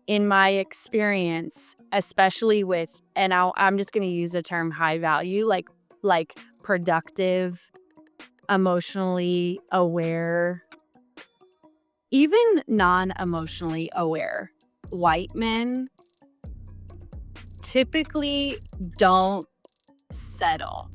in my experience, especially with, and I'm just going to use the term high value, like productive, emotionally aware, even non-emotionally aware white men typically don't settle.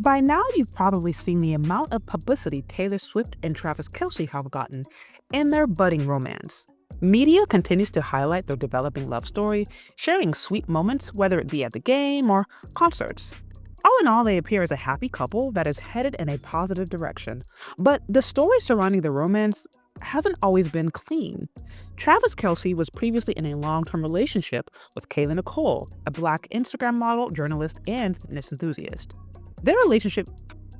By now, you've probably seen the amount of publicity Taylor Swift and Travis Kelce have gotten in their budding romance. Media continues to highlight their developing love story, sharing sweet moments, whether it be at the game or concerts. All in all, they appear as a happy couple that is headed in a positive direction. But the story surrounding the romance hasn't always been clean. Travis Kelce was previously in a long-term relationship with Kayla Nicole, a Black Instagram model, journalist, and fitness enthusiast. Their relationship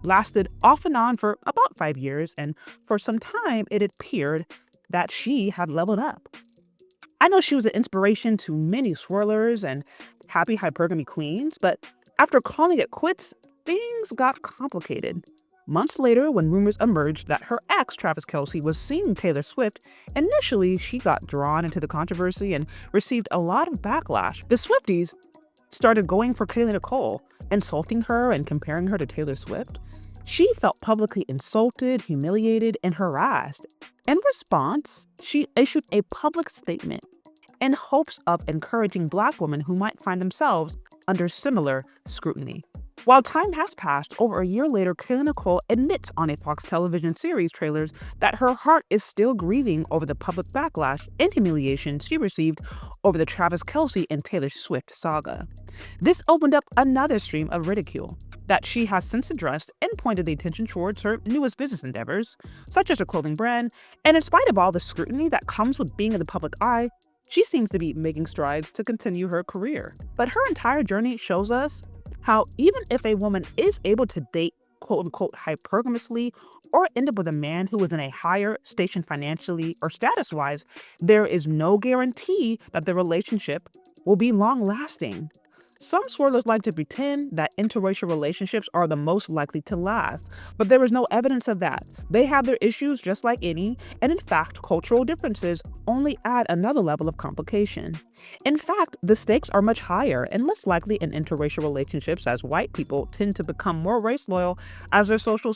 lasted off and on for about 5 years, and for some time it appeared that she had leveled up. I know she was an inspiration to many swirlers and happy hypergamy queens, but after calling it quits, things got complicated. Months later, when rumors emerged that her ex, Travis Kelce, was seeing Taylor Swift, initially she got drawn into the controversy and received a lot of backlash. The Swifties started going for Kayla Nicole, insulting her and comparing her to Taylor Swift. She felt publicly insulted, humiliated, and harassed. In response, she issued a public statement in hopes of encouraging Black women who might find themselves under similar scrutiny. While time has passed, over a year later, Kayla Nicole admits on a Fox television series trailers that her heart is still grieving over the public backlash and humiliation she received over the Travis Kelce and Taylor Swift saga. This opened up another stream of ridicule that she has since addressed and pointed the attention towards her newest business endeavors, such as her clothing brand, and in spite of all the scrutiny that comes with being in the public eye, she seems to be making strides to continue her career. But her entire journey shows us how even if a woman is able to date quote-unquote hypergamously or end up with a man who is in a higher station financially or status-wise, there is no guarantee that the relationship will be long-lasting. Some swirlers like to pretend that interracial relationships are the most likely to last, but there is no evidence of that. They have their issues just like any, and in fact, cultural differences only add another level of complication. In fact, the stakes are much higher and less likely in interracial relationships, as white people tend to become more race loyal as their social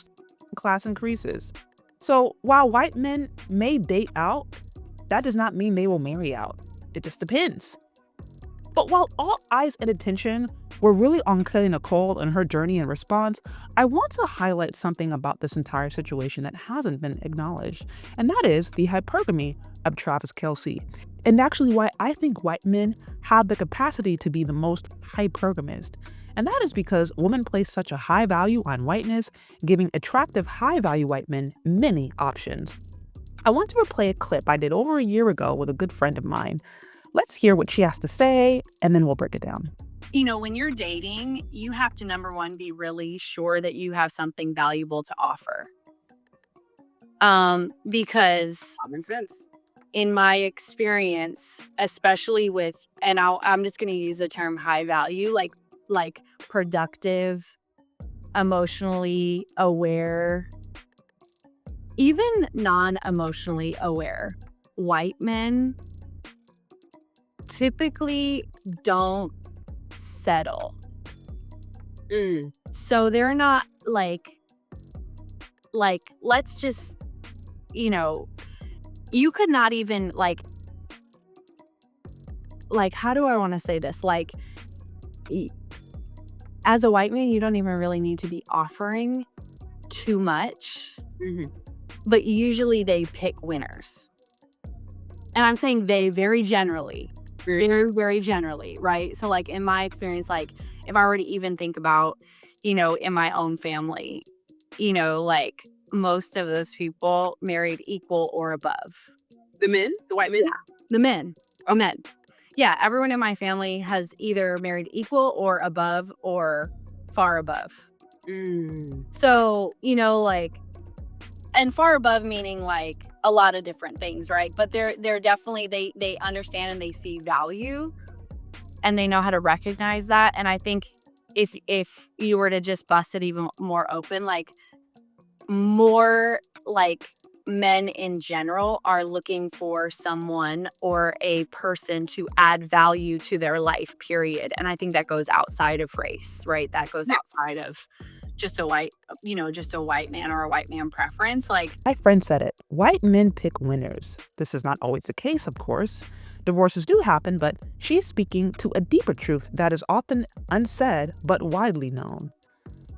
class increases. So while white men may date out, that does not mean they will marry out. It just depends. But while all eyes and attention were really on Kayla Nicole and her journey and response, I want to highlight something about this entire situation that hasn't been acknowledged, and that is the hypergamy of Travis Kelce, and actually why I think white men have the capacity to be the most hypergamous. And that is because women place such a high value on whiteness, giving attractive high-value white men many options. I want to replay a clip I did over a year ago with a good friend of mine. Let's hear what she has to say, and then we'll break it down. When you're dating, you have to, number one, be really sure that you have something valuable to offer. Because Common sense. in my experience, especially with, and I'm just going to use the term high value, like productive, emotionally aware, even non-emotionally aware white men typically don't settle. So they're not like let's just, you could not even how do I want to say this? As a white man, you don't even really need to be offering too much, but usually they pick winners. And I'm saying they very generally, very, very generally, right? So in my experience, if I were to even think about, in my own family, most of those people married equal or above. The men? The white men? Yeah, the men. Oh, men. Yeah, everyone in my family has either married equal or above or far above. So, and far above meaning a lot of different things, right? But they're definitely, they understand and they see value and they know how to recognize that. And I think if you were to just bust it even more open, more men in general are looking for someone or a person to add value to their life, period. And I think that goes outside of race, right? That goes outside of just a white, just a white man or a white man preference. Like, My friend said it. White men pick winners. This is not always the case, of course. Divorces do happen, but she's speaking to a deeper truth that is often unsaid but widely known.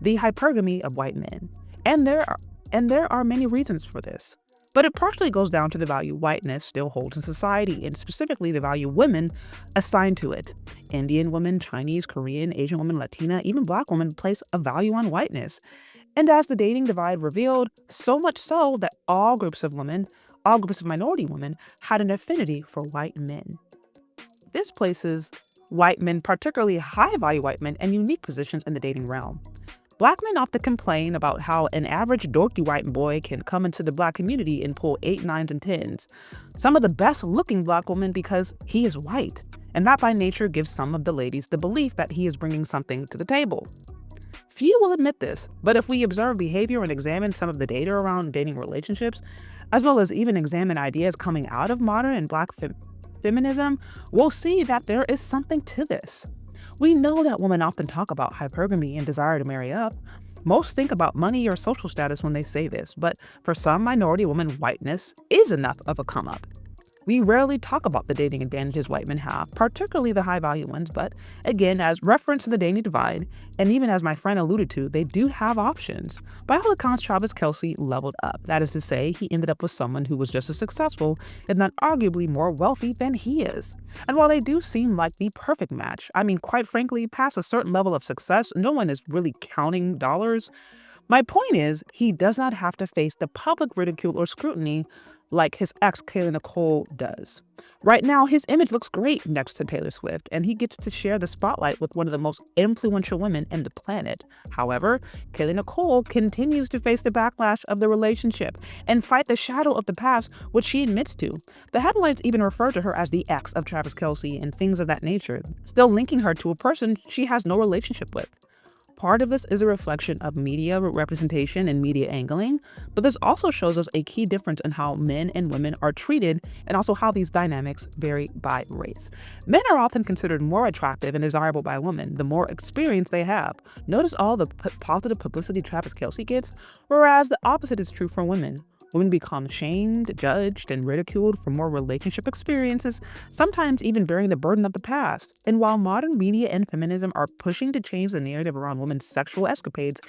The hypergamy of white men. And there are many reasons for this. But it partially goes down to the value whiteness still holds in society, and specifically the value women assign to it. Indian women, Chinese, Korean, Asian women, Latina, even Black women place a value on whiteness. And as the dating divide revealed, so much so that all groups of minority women, had an affinity for white men. This places white men, particularly high value white men, in unique positions in the dating realm. Black men often complain about how an average dorky white boy can come into the Black community and pull 8, 9s, and 10s. Some of the best looking Black women because he is white, and that by nature gives some of the ladies the belief that he is bringing something to the table. Few will admit this, but if we observe behavior and examine some of the data around dating relationships, as well as even examine ideas coming out of modern and Black feminism, we'll see that there is something to this. We know that women often talk about hypergamy and desire to marry up. Most think about money or social status when they say this, but for some minority women, whiteness is enough of a come up. We rarely talk about the dating advantages white men have, particularly the high value ones, but again, as referenced in the dating divide, and even as my friend alluded to, they do have options. By all accounts, Travis Kelce leveled up. That is to say, he ended up with someone who was just as successful, if not arguably more wealthy than he is. And while they do seem like the perfect match, I mean, quite frankly, past a certain level of success, no one is really counting dollars. My point is, he does not have to face the public ridicule or scrutiny like his ex, Kayla Nicole, does. Right now, his image looks great next to Taylor Swift, and he gets to share the spotlight with one of the most influential women in the planet. However, Kayla Nicole continues to face the backlash of the relationship and fight the shadow of the past, which she admits to. The headlines even refer to her as the ex of Travis Kelce and things of that nature, still linking her to a person she has no relationship with. Part of this is a reflection of media representation and media angling, but this also shows us a key difference in how men and women are treated and also how these dynamics vary by race. Men are often considered more attractive and desirable by women the more experience they have. Notice all the positive publicity Travis Kelce gets, whereas the opposite is true for women. Women become shamed, judged, and ridiculed for more relationship experiences, sometimes even bearing the burden of the past. And while modern media and feminism are pushing to change the narrative around women's sexual escapades,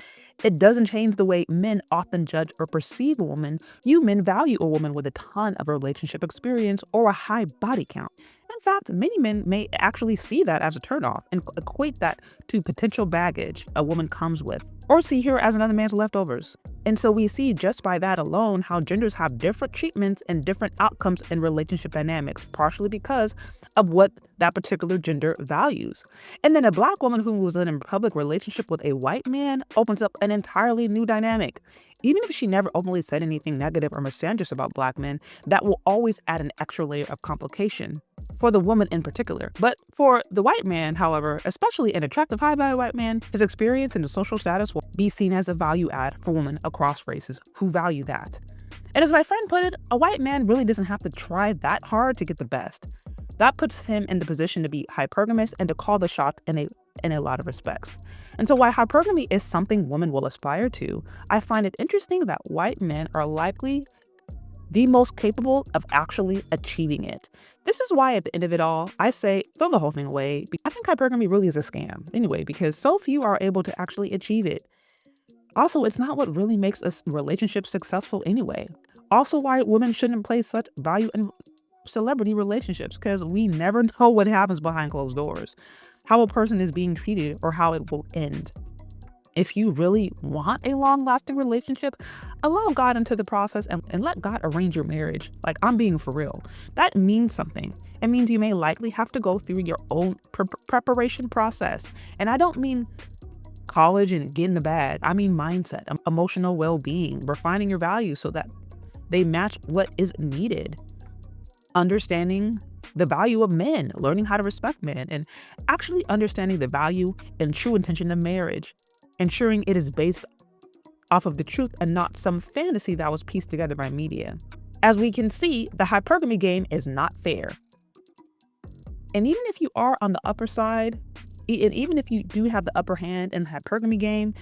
it doesn't change the way men often judge or perceive a woman. You men value a woman with a ton of relationship experience or a high body count. In fact, many men may actually see that as a turnoff and equate that to potential baggage a woman comes with, or see her as another man's leftovers. And so we see just by that alone how genders have different treatments and different outcomes in relationship dynamics, partially because of what that particular gender values. And then a Black woman who was in a public relationship with a white man opens up an entirely new dynamic. Even if she never openly said anything negative or misandrous about Black men, that will always add an extra layer of complication for the woman in particular. But for the white man, however, especially an attractive high-value white man, his experience and his social status will be seen as a value add for women across races who value that. And as my friend put it, a white man really doesn't have to try that hard to get the best. That puts him in the position to be hypergamous and to call the shots in a lot of respects. And so while hypergamy is something women will aspire to, I find it interesting that white men are likely the most capable of actually achieving it. This is why at the end of it all, I say throw the whole thing away. I think hypergamy really is a scam anyway, because so few are able to actually achieve it. Also, it's not what really makes a relationship successful anyway. Also, why women shouldn't place such value in celebrity relationships, because we never know what happens behind closed doors, how a person is being treated or how it will end. If you really want a long-lasting relationship, allow God into the process and let God arrange your marriage. Like, I'm being for real. That means something. It means you may likely have to go through your own preparation process. And I don't mean college and get in the bag. I mean mindset, emotional well-being, refining your values so that they match what is needed. Understanding the value of men, learning how to respect men, and actually understanding the value and true intention of marriage. Ensuring it is based off of the truth and not some fantasy that was pieced together by media. As we can see, the hypergamy game is not fair. And even if you are on the upper side, and even if you do have the upper hand in the hypergamy game,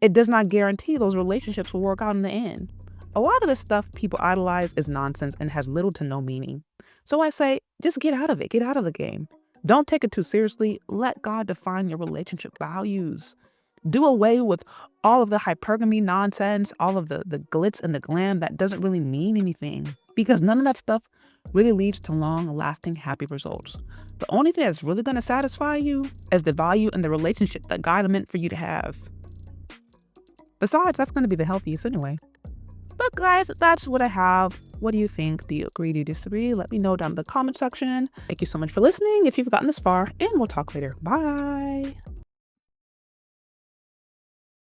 it does not guarantee those relationships will work out in the end. A lot of the stuff people idolize is nonsense and has little to no meaning. So I say, just get out of it. Get out of the game. Don't take it too seriously. Let God define your relationship values. Do away with all of the hypergamy nonsense, all of the glitz and the glam that doesn't really mean anything, because none of that stuff really leads to long-lasting happy results. The only thing that's really going to satisfy you is the value and the relationship that God meant for you to have. Besides, that's going to be the healthiest anyway. But guys, that's what I have. What do you think? Do you agree? Do you disagree? Let me know down in the comment section. Thank you so much for listening if you've gotten this far, and we'll talk later. Bye.